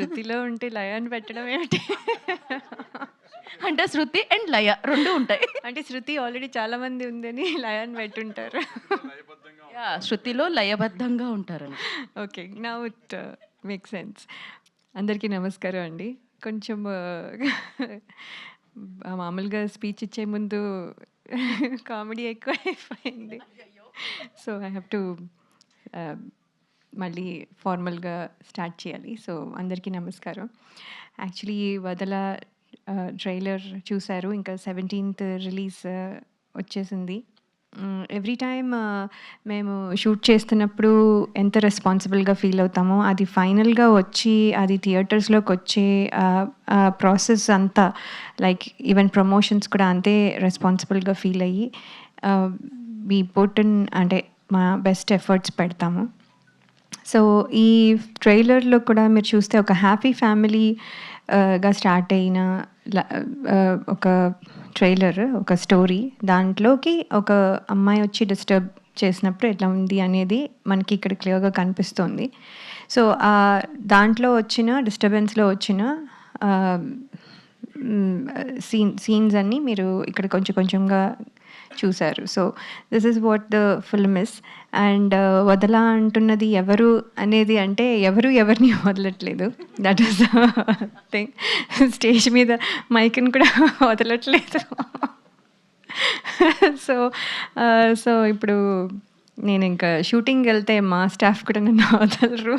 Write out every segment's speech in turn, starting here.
శృతిలో ఉంటే లయ అని పెట్టడం ఏమిటి? అంటే శృతి అండ్ లయ 2 ఉంటాయి. అంటే శృతి ఆల్రెడీ చాలా మంది ఉందని లయ అని పెట్టుంటారు. యాహ్! శృతిలో లయబద్ధంగా ఉంటారని. Okay. Now it makes sense. అందరికీ నమస్కారం అండి. కొంచెం మామూలుగా స్పీచ్ ఇచ్చే ముందు కామెడీ ఎక్కువైపోయింది. సో ఐ హ్యావ్ టు మళ్ళీ ఫార్మల్గా స్టార్ట్ చేయాలి. సో అందరికీ నమస్కారం. యాక్చువల్లీ వదల ట్రైలర్ చూశారు. ఇంకా 17th రిలీజ్ వచ్చేసింది. ఎవ్రీ టైమ్ మేము షూట్ చేస్తున్నప్పుడు ఎంత రెస్పాన్సిబుల్గా ఫీల్ అవుతామో, అది ఫైనల్గా వచ్చి అది థియేటర్స్లోకి వచ్చే ప్రాసెస్ అంతా, లైక్ ఈవెన్ ప్రమోషన్స్ కూడా అంతే రెస్పాన్సిబుల్గా ఫీల్ అయ్యి వీ పుట్ ఇన్, అంటే మా బెస్ట్ ఎఫర్ట్స్ పెడతాము. సో ఈ ట్రైలర్లో కూడా మీరు చూస్తే ఒక హ్యాపీ ఫ్యామిలీగా స్టార్ట్ అయిన ఒక ట్రైలర్, ఒక స్టోరీ, దాంట్లోకి ఒక అమ్మాయి వచ్చి డిస్టర్బ్ చేసినప్పుడు ఎట్లా ఉంది అనేది మనకి ఇక్కడ క్లియర్గా కనిపిస్తుంది. సో దాంట్లో వచ్చిన డిస్టర్బెన్స్లో వచ్చిన సీన్స్ అన్నీ మీరు ఇక్కడ కొంచెం కొంచెంగా చూశారు. So this is what the film is. And Vadala అంటున్నది ఎవరు అనేది, అంటే ఎవరు ఎవరిని వదలట్లేదు. That is thing. స్టేజ్ మీద మైక్ని కూడా వదలట్లేదు. సో ఇప్పుడు నేను ఇంకా షూటింగ్ వెళ్తే మా స్టాఫ్ కూడా నన్ను వదలరు.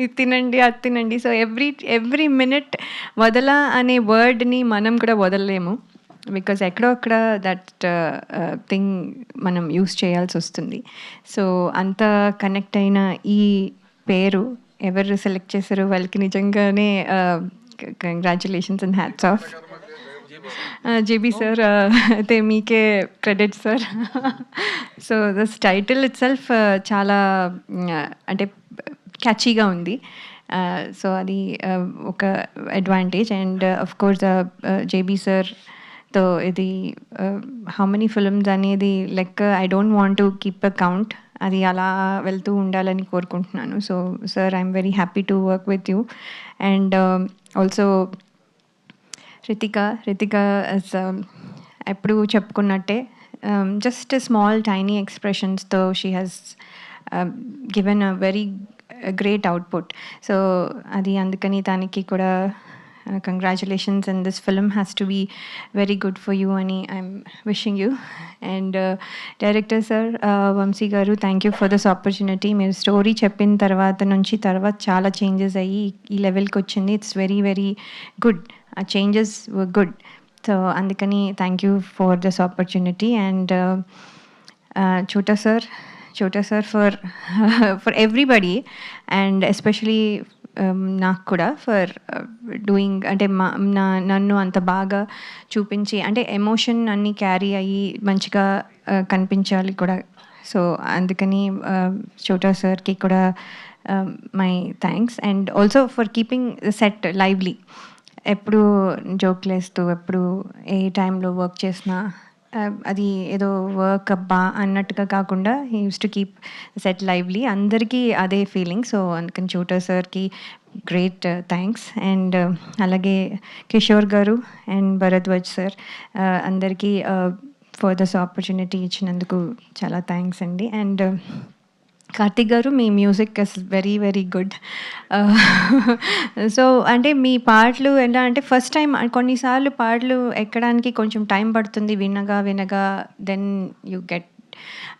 ఇది తినండి, అది తినండి. సో ఎవ్రీ మినిట్ వదల అనే వర్డ్ని మనం కూడా వదలలేము. బికాజ్ ఎక్కడో అక్కడ దట్ థింగ్ మనం యూస్ చేయాల్సి వస్తుంది. సో అంత కనెక్ట్ అయిన ఈ పేరు ఎవరు సెలెక్ట్ చేశారో వాళ్ళకి నిజంగానే congratulations and hats off. JB sir, అయితే మీకే credit sir. So this title it self చాలా అంటే క్యాచీగా ఉంది. సో అది ఒక advantage. And of course JB sir తో ఇది హౌ మెనీ ఫిల్మ్స్ అనేది లెక్క I don't want to keep a count. అది అలా వెళ్తూ ఉండాలని కోరుకుంటున్నాను. So sir, I'm very happy to work with you. And also Ritika ఎప్పుడు చెప్పుకున్నట్టే just small tiny ఎక్స్ప్రెషన్స్తో she has given a very great output. So అది అందుకని దానికి కూడా congratulations. And this film has to be very good for you అని I'm wishing you. And director sir Vamsi garu, thank you for this opportunity. మీరు story చెప్పిన తర్వాత చాలా changes అయ్యి ఈ లెవెల్కి వచ్చింది. It's very very good. ఆ చేంజెస్ వర్ గుడ్. సో అందుకని thank you for this opportunity. And Chota sir for everybody, and especially నాకు కూడా ఫర్ డూయింగ్, అంటే నన్ను అంత బాగా చూపించి, అంటే ఎమోషన్ అన్నీ క్యారీ అయ్యి మంచిగా కనిపించాలి కూడా. సో అందుకని చోటా సార్కి కూడా my thanks. And also for keeping set lively. ఎప్పుడు జోక్లు వేస్తూ, ఎప్పుడు ఏ టైంలో వర్క్ చేసినా అది ఏదో వర్క్ అబ్బా అన్నట్టుగా కాకుండా he use to keep set lively. అందరికీ అదే ఫీలింగ్. సో అందుకని చోటా సార్కి గ్రేట్ థ్యాంక్స్. అండ్ అలాగే కిషోర్ గారు అండ్ భరద్వాజ్ సార్, అందరికీ ఫర్ దిస్ ఆపర్చునిటీ ఇచ్చినందుకు చాలా థ్యాంక్స్ అండి. అండ్ కార్తిక్ గారు, మీ music is very very good. So అంటే మీ పాటలు ఎలా అంటే ఫస్ట్ టైం కొన్నిసార్లు పాటలు ఎక్కడానికి కొంచెం టైం పడుతుంది, వినగా దెన్ యూ గెట్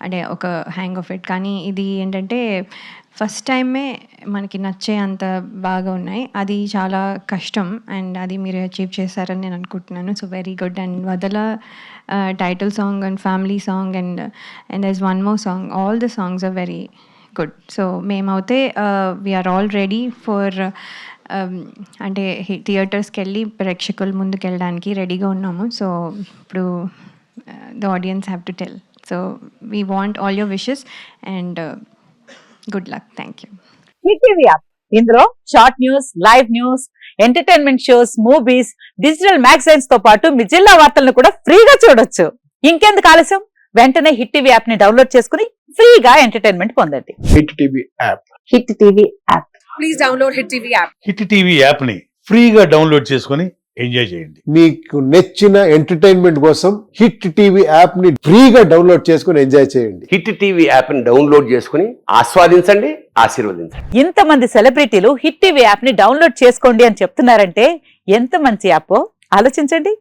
అంటే ఒక హ్యాంగ్ ఆఫ్ ఇట్. కానీ ఇది ఏంటంటే ఫస్ట్ టైమే మనకి నచ్చే అంత బాగా ఉన్నాయి. అది చాలా కష్టం, అండ్ అది మీరు అచీవ్ చేశారని నేను అనుకుంటున్నాను. So very good. And Vadala title song and family song and there is one more song, all the songs are very good. So మేమైతే వీఆర్ ఆల్ రెడీ ఫర్, అంటే థియేటర్స్కి వెళ్ళి ప్రేక్షకుల ముందుకు వెళ్ళడానికి రెడీగా ఉన్నాము. సో ఇప్పుడు the audience have to tell. So we want all your wishes and good luck. Thank you. Hit TV app, ఇందులో short news, live news, entertainment shows, movies, digital magazines తో పాటు మీ జిల్లా వార్తలను కూడా ఫ్రీగా చూడొచ్చు. ఇంకెందుకు ఆలస్యం, వెంటనే హిట్ టీవీ యాప్ ని డౌన్లోడ్ చేసుకుని ఫ్రీగా ఎంటర్టైన్మెంట్ పొందండి. Hit TV app. Hit TV app. Please download Hit TV app. Hit TV యాప్ని ఫ్రీగా డౌన్లోడ్ చేసుకొని ఎంజాయ్ చేయండి. మీకు నచ్చిన ఎంటర్టైన్మెంట్ కోసం హిట్ టీవీ యాప్ ని ఫ్రీగా డౌన్లోడ్ చేసుకుని ఎంజాయ్ చేయండి. హిట్ టీవీ యాప్ని డౌన్లోడ్ చేసుకుని ఆస్వాదించండి, ఆశీర్వదించండి. ఇంతమంది సెలబ్రిటీలు హిట్ టీవీ యాప్ ని డౌన్లోడ్ చేసుకోండి అని చెప్తున్నారంటే ఎంత మంచి యాప్ ఆలోచించండి.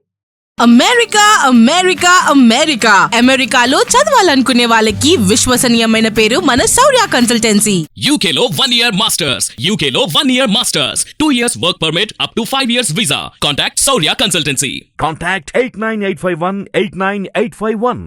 అమెరికా అమెరికా అమెరికా అమెరికాలో చదవాలనుకునే వాళ్ళకి విశ్వసనీయమైన పేరు మన శౌర్య కన్సల్టెన్సీ. UK లో 1 year masters. UK లో 1 year masters. 2 years work permit up to 5 years visa. Contact Saurya Consultancy. Contact 89851 89851.